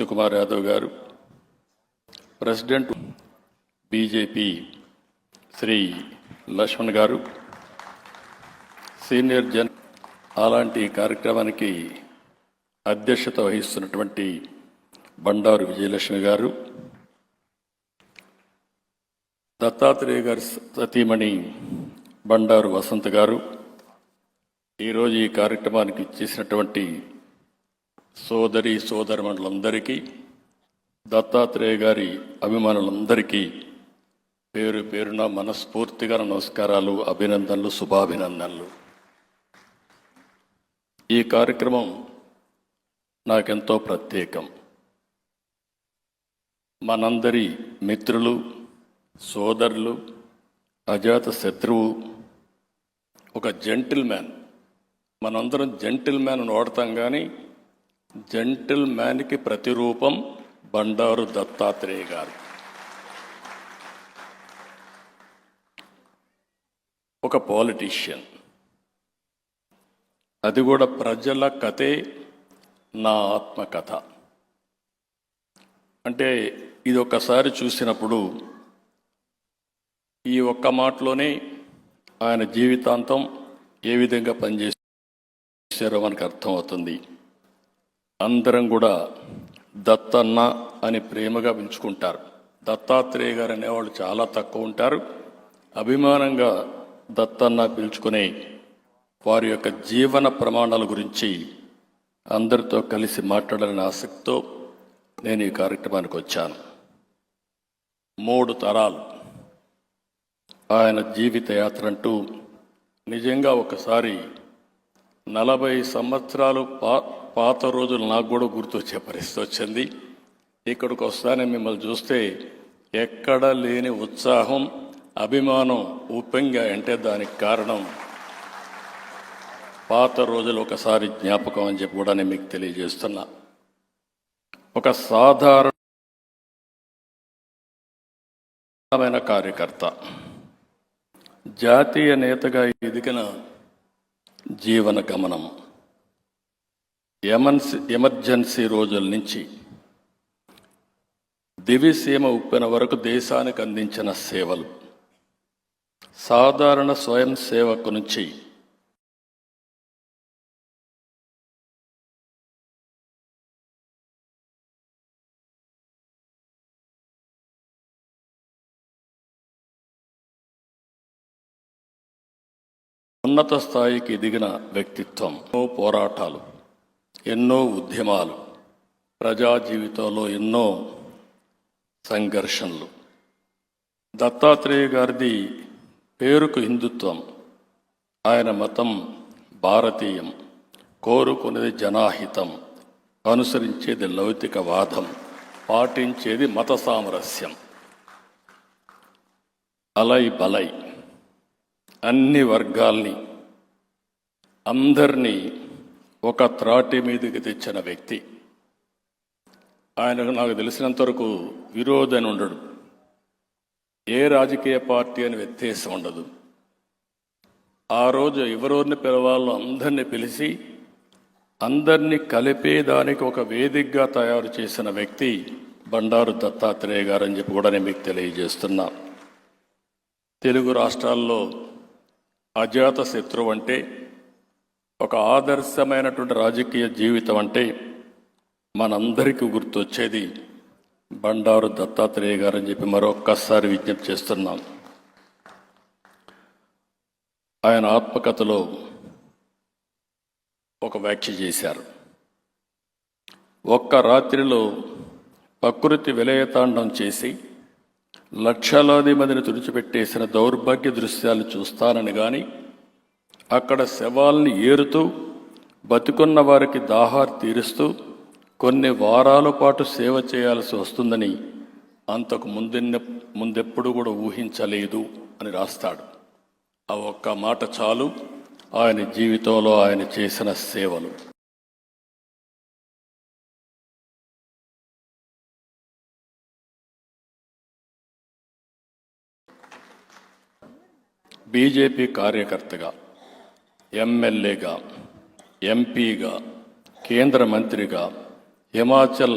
శక్తికుమార్ యాదవ్ గారు, president BJP Shri Laxman గారు, senior అలాంటి కార్యక్రమానికి అధ్యక్షత వహిస్తున్నటువంటి బండారు విజయలక్ష్మి గారు, దత్తాత్రేయ గారి సతీమణి బండారు వసంత్ గారు, ఈరోజు ఈ కార్యక్రమానికి ఇచ్చేసినటువంటి సోదరి సోదరమణులందరికీ, దత్తాత్రేయ గారి అభిమానులందరికీ పేరు పేరున మనస్ఫూర్తిగా నమస్కారాలు, అభినందనలు, శుభాభినందనలు. ఈ కార్యక్రమం నాకెంతో ప్రత్యేకం. మనందరి మిత్రులు, సోదరులు, అజాత శత్రువు, ఒక జెంటిల్ మ్యాన్. మనందరం జెంటిల్ మ్యాన్ వాడతాం, కానీ జెంటిల్ మ్యాన్కి ప్రతిరూపం బండారు దత్తాత్రేయ గారు. ఒక పాలిటీషియన్, అది కూడా ప్రజల కథే నా ఆత్మకథ. అంటే ఇది ఒక్కసారి చూసినప్పుడు ఈ ఒక్క మాటలోనే ఆయన జీవితాంతం ఏ విధంగా పనిచేశారో మనకు అర్థమవుతుంది. అందరం కూడా దత్తన్న అని ప్రేమగా పిలుచుకుంటారు. దత్తాత్రేయ గారు అనేవాళ్ళు చాలా తక్కువ ఉంటారు. అభిమానంగా దత్తన్న పిలుచుకునే వారి యొక్క జీవన ప్రమాణాల గురించి అందరితో కలిసి మాట్లాడాలనే ఆసక్తితో నేను ఈ కార్యక్రమానికి వచ్చాను. 3 తరాలు ఆయన జీవిత యాత్ర అంటూ నిజంగా ఒకసారి 40 సంవత్సరాలు పాత రోజులు నాకు కూడా గుర్తొచ్చే పరిస్థితి వచ్చింది. ఇక్కడికి వస్తానే మిమ్మల్ని చూస్తే ఎక్కడ లేని ఉత్సాహం, అభిమానం ఉప్పొంగా. అంటే దానికి కారణం పాత రోజులు ఒకసారి జ్ఞాపకం అని చెప్పి కూడా నేను మీకు తెలియజేస్తున్నా. ఒక సాధారణమైన కార్యకర్త, జాతీయ నేతగా ఎదిగిన జీవన గమనం, ఎమర్జెన్సీ రోజుల నుంచి దివిసీమ ఉప్పెన వరకు దేశానికి అందించిన సేవలు, సాధారణ స్వయం సేవకు నుంచి ఉన్నత స్థాయికి ఎదిగిన వ్యక్తిత్వం, ఎన్నో పోరాటాలు, ఎన్నో ఉద్యమాలు, ప్రజా జీవితంలో ఎన్నో సంఘర్షణలు. దత్తాత్రేయ గారిది పేరుకు హిందుత్వం, ఆయన మతం భారతీయం, కోరుకునేది జనాహితం, అనుసరించేది లౌకికవాదం, పాటించేది మత సామరస్యం. అలై బలై అన్ని వర్గాల్ని, అందరినీ ఒక త్రాటి మీదకి తెచ్చిన వ్యక్తి. ఆయనకు నాకు తెలిసినంత వరకు విరోధని ఉండడు, ఏ రాజకీయ పార్టీ అని వ్యత్యాసం ఉండదు. ఆ రోజు ఎవరెవరిని పిలవాలో అందరినీ పిలిచి అందరినీ కలిపేదానికి ఒక వేదికగా తయారు చేసిన వ్యక్తి బండారు దత్తాత్రేయ గారు అని చెప్పి కూడా నేను మీకు తెలియజేస్తున్నా. తెలుగు రాష్ట్రాల్లో అజాత శత్రువు అంటే, ఒక ఆదర్శమైనటువంటి రాజకీయ జీవితం అంటే మనందరికీ గుర్తొచ్చేది బండారు దత్తాత్రేయ గారు అని చెప్పి మరొక్కసారి విజ్ఞప్తి చేస్తున్నాం. ఆయన ఆత్మకథలో ఒక వ్యాఖ్య చేశారు. ఒక్క రాత్రిలో ప్రకృతి విలయతాండం చేసి లక్షలాది మందిని తుడిచిపెట్టేసిన దౌర్భాగ్య దృశ్యాలు చూస్తానని గాని, అక్కడ శవాల్ని ఏరుతూ బతికున్న వారికి దాహార్ తీరుస్తూ కొన్ని వారాల పాటు సేవ చేయాల్సి వస్తుందని అంతకు ముందెప్పుడు కూడా ఊహించలేదు అని రాస్తాడు. ఆ ఒక్క మాట చాలు ఆయన జీవితంలో ఆయన చేసిన సేవలు. బీజేపీ కార్యకర్తగా, ఎమ్మెల్యేగా, ఎంపీగా, కేంద్ర మంత్రిగా, హిమాచల్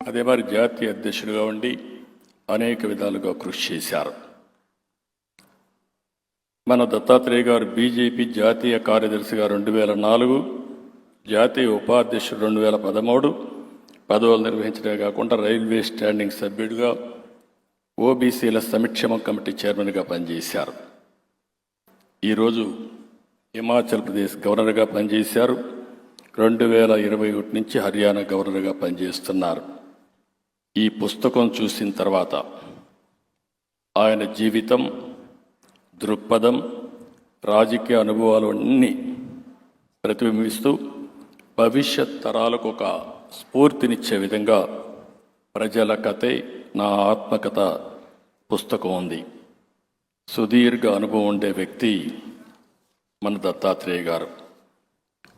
అదే మరి జాతీయ అధ్యక్షుడిగా ఉండి అనేక విధాలుగా కృషి చేశారు. మన దత్తాత్రేయ గారు బీజేపీ జాతీయ కార్యదర్శిగా 2004, జాతీయ ఉపాధ్యక్షుడు 2013 పదవులు నిర్వహించడమే కాకుండా రైల్వే స్టాండింగ్ సభ్యుడిగా, ఓబీసీల సంక్షేమ కమిటీ చైర్మన్గా పనిచేశారు. ఈరోజు హిమాచల్ ప్రదేశ్ గవర్నర్గా పనిచేశారు. 2021 నుంచి హర్యానా గవర్నర్గా పనిచేస్తున్నారు. ఈ పుస్తకం చూసిన తర్వాత ఆయన జీవితం, దృక్పథం, రాజకీయ అనుభవాలు అన్నీ ప్రతిబింబిస్తూ భవిష్యత్ తరాలకు ఒక స్ఫూర్తినిచ్చే విధంగా ప్రజల కథే నా ఆత్మకథ పుస్తకం ఉంది. సుదీర్ఘ అనుభవం ఉండే వ్యక్తి మన దత్తాత్రేయ గారు.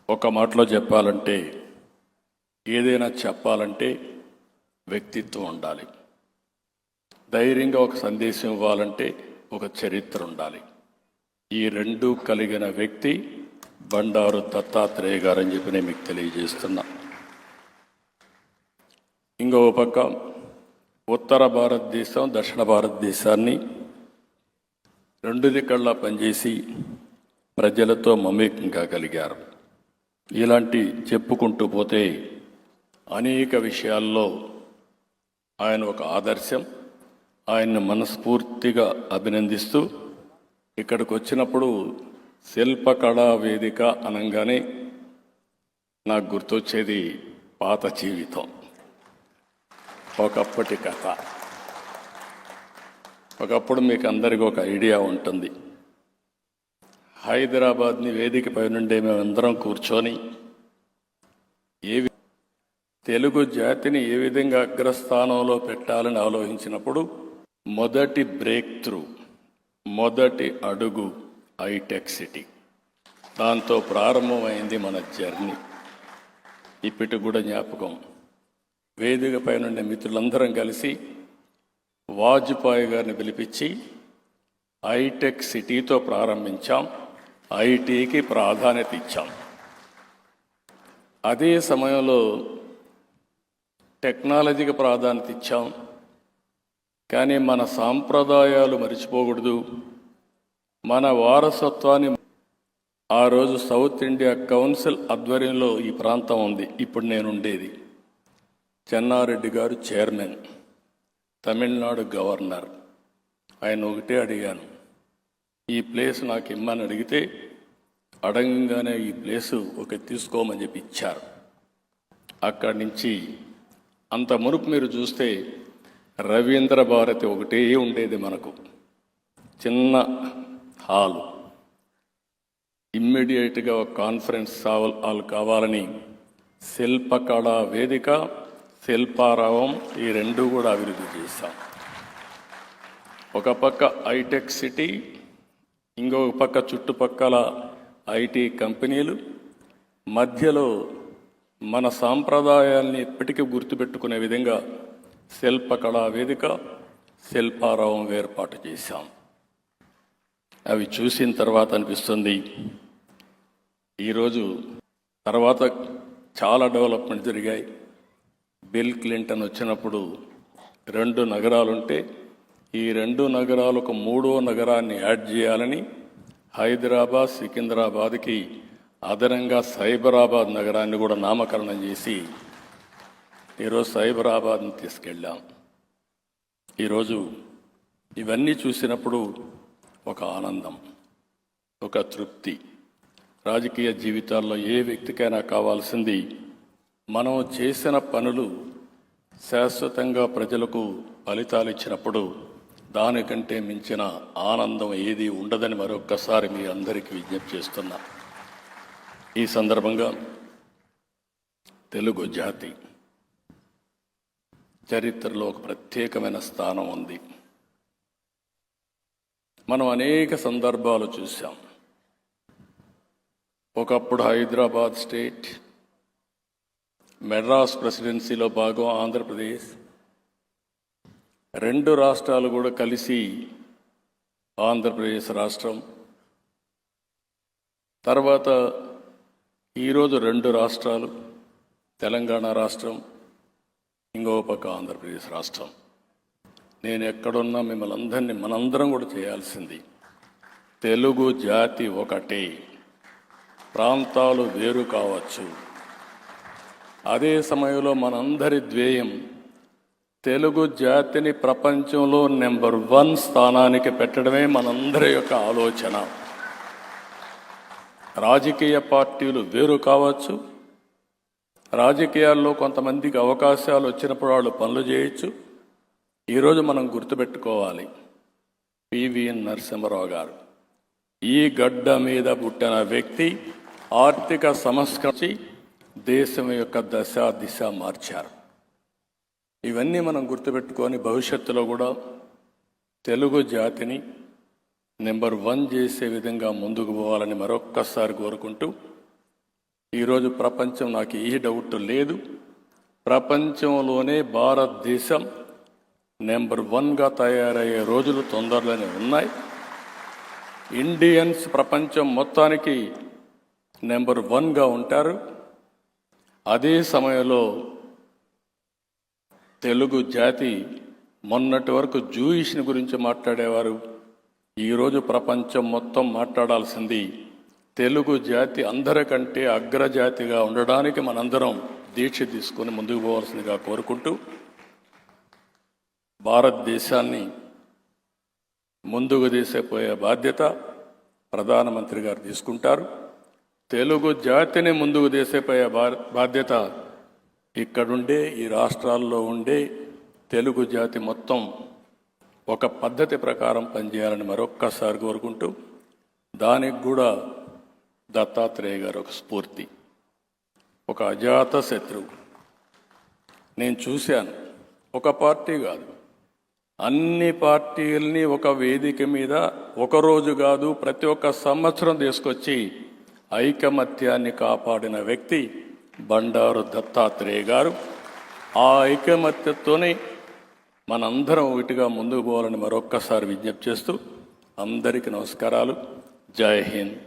ఒక మాటలో చెప్పాలంటే, ఏదైనా చెప్పాలంటే వ్యక్తిత్వం ఉండాలి. ధైర్యంగా ఒక సందేశం ఇవ్వాలంటే ఒక చరిత్ర ఉండాలి. ఈ రెండూ కలిగిన వ్యక్తి బండారు దత్తాత్రేయ గారు అని చెప్పి నేను మీకు తెలియజేస్తున్నా. ఇంకో పక్క ఉత్తర భారతదేశం, దక్షిణ భారతదేశాన్ని రెండు దిక్కల్లా పనిచేసి ప్రజలతో మమేకం కాగలిగారు. ఇలాంటి చెప్పుకుంటూ పోతే అనేక విషయాల్లో ఆయన ఒక ఆదర్శం. ఆయన్ని మనస్ఫూర్తిగా అభినందిస్తూ ఇక్కడికి వచ్చినప్పుడు శిల్పకళా వేదిక అనగానే నాకు గుర్తొచ్చేది పాత జీవితం, ఒకప్పటి కథ. ఒకప్పుడు మీకు అందరికీ ఒక ఐడియా ఉంటుంది. హైదరాబాద్ని వేదికపై నుండి మేమందరం కూర్చొని తెలుగు జాతిని ఏ విధంగా అగ్రస్థానంలో పెట్టాలని ఆలోచించినప్పుడు మొదటి బ్రేక్ త్రూ, మొదటి అడుగు హైటెక్ సిటీ. దాంతో ప్రారంభమైంది మన జర్నీ. ఇప్పటికి కూడా జ్ఞాపకం. వేదికపై నుండి మిత్రులందరం కలిసి వాజ్పేయి గారిని పిలిపించి హైటెక్ సిటీతో ప్రారంభించాం. ఐటీకి ప్రాధాన్యత ఇచ్చాం. అదే సమయంలో టెక్నాలజీకి ప్రాధాన్యత ఇచ్చాం. కానీ మన సాంప్రదాయాలు మర్చిపోకూడదు. మన వారసత్వాన్ని ఆ రోజు సౌత్ ఇండియా కౌన్సిల్ ఆధ్వర్యంలో ఈ ప్రాంతం ఉంది. ఇప్పుడు నేను ఉండేది. చెన్నారెడ్డి గారు చైర్మన్, తమిళనాడు గవర్నర్. ఆయన ఒకటే అడిగాను, ఈ ప్లేస్ నాకు ఇమ్మని అడిగితే అడగంగానే ఈ ప్లేసు ఒక తీసుకోమని చెప్పి ఇచ్చారు. అక్కడి నుంచి అంత మునుపు మీరు చూస్తే రవీంద్ర భారతి ఒకటే ఉండేది. మనకు చిన్న హాలు. ఇమ్మీడియట్గా ఒక కాన్ఫరెన్స్ హాల్ కావాలని శిల్పకళా వేదిక, శిల్పారావం ఈ రెండు కూడా అభివృద్ధి చేశాం. ఒక పక్క హైటెక్ సిటీ, ఇంకొక పక్క చుట్టుపక్కల ఐటీ కంపెనీలు, మధ్యలో మన సాంప్రదాయాల్ని ఎప్పటికీ గుర్తుపెట్టుకునే విధంగా శిల్పకళా వేదిక, శిల్పారావం ఏర్పాటు చేశాం. అవి చూసిన తర్వాత అనిపిస్తుంది, ఈరోజు తర్వాత చాలా డెవలప్మెంట్ జరిగాయి. బిల్ క్లింటన్ వచ్చినప్పుడు 2 నగరాలుంటే ఈ 2 నగరాలకు 3వ నగరాన్ని యాడ్ చేయాలని హైదరాబాద్, సికింద్రాబాద్కి అదనంగా సైబరాబాద్ నగరాన్ని కూడా నామకరణం చేసి ఈరోజు సైబరాబాద్ని తీసుకెళ్ళాం. ఈరోజు ఇవన్నీ చూసినప్పుడు ఒక ఆనందం, ఒక తృప్తి. రాజకీయ జీవితాల్లో ఏ వ్యక్తికైనా కావాల్సింది మనం చేసిన పనులు శాశ్వతంగా ప్రజలకు ఫలితాలు ఇచ్చినప్పుడు దానికంటే మించిన ఆనందం ఏది ఉండదని మరొక్కసారి మీ అందరికీ విజ్ఞప్తి చేస్తున్నా. ఈ సందర్భంగా తెలుగు జాతి చరిత్రలో ఒక ప్రత్యేకమైన స్థానం ఉంది. మనం అనేక సందర్భాలు చూసాం. ఒకప్పుడు హైదరాబాద్ స్టేట్, మెడ్రాస్ ప్రెసిడెన్సీలో భాగం ఆంధ్రప్రదేశ్, 2 రాష్ట్రాలు కూడా కలిసి ఆంధ్రప్రదేశ్ రాష్ట్రం. తర్వాత ఈరోజు 2 రాష్ట్రాలు, తెలంగాణ రాష్ట్రం. ఇంకో పక్క ఆంధ్రప్రదేశ్ రాష్ట్రం. నేను ఎక్కడున్నా మిమ్మల్ని అందరినీ మనందరం కూడా చేయాల్సింది. తెలుగు జాతి ఒకటే, ప్రాంతాలు వేరు కావచ్చు. అదే సమయంలో మనందరి ధ్యేయం తెలుగు జాతిని ప్రపంచంలో నెంబర్ 1 స్థానానికి పెట్టడమే మనందరి యొక్క ఆలోచన. రాజకీయ పార్టీలు వేరు కావచ్చు, రాజకీయాల్లో కొంతమందికి అవకాశాలు వచ్చినప్పుడు వాళ్ళు పనులు చేయొచ్చు. ఈరోజు మనం గుర్తుపెట్టుకోవాలి, పివిఎన్ నరసింహారావు గారు ఈ గడ్డ మీద పుట్టిన వ్యక్తి ఆర్థిక సంస్కరించి దేశం యొక్క దశ దిశ మార్చారు. ఇవన్నీ మనం గుర్తుపెట్టుకొని భవిష్యత్తులో కూడా తెలుగు జాతిని నెంబర్ 1 చేసే విధంగా ముందుకు పోవాలని మరొక్కసారి కోరుకుంటూ, ఈరోజు ప్రపంచం, నాకు ఏ డౌట్ లేదు, ప్రపంచంలోనే భారతదేశం నెంబర్ 1గా తయారయ్యే రోజులు తొందరలోనే ఉన్నాయి. ఇండియన్స్ ప్రపంచం మొత్తానికి నెంబర్ 1గా ఉంటారు. అదే సమయంలో తెలుగు జాతి మొన్నటి వరకు జూయిష్ని గురించి మాట్లాడేవారు. ఈరోజు ప్రపంచం మొత్తం మాట్లాడాల్సింది తెలుగు జాతి అందరికంటే అగ్రజాతిగా ఉండడానికి మనందరం దీక్ష తీసుకొని ముందుకు పోవాల్సిందిగా కోరుకుంటూ, భారతదేశాన్ని ముందుకు తీసుకుపోయే బాధ్యత ప్రధానమంత్రి గారు తీసుకుంటారు. తెలుగు జాతిని ముందుకు తీసుకుపోయే బాధ్యత ఇక్కడుండే ఈ రాష్ట్రాల్లో ఉండే తెలుగు జాతి మొత్తం ఒక పద్ధతి ప్రకారం పనిచేయాలని మరొక్కసారి కోరుకుంటూ, దానికి కూడా దత్తాత్రేయ గారు ఒక స్ఫూర్తి, ఒక అజాత శత్రువు. నేను చూశాను, ఒక పార్టీ కాదు, అన్ని పార్టీల్ని ఒక వేదిక మీద ఒకరోజు కాదు ప్రతి ఒక్క సంవత్సరం తీసుకొచ్చి ఐకమత్యాన్ని కాపాడిన వ్యక్తి బండారు దత్తాత్రేయ గారు. ఆ ఐకమత్యంతోనే మనందరం ఒకటిగా ముందుకు పోవాలని మరొక్కసారి విజ్ఞప్తి చేస్తూ అందరికీ నమస్కారాలు. జై హింద్.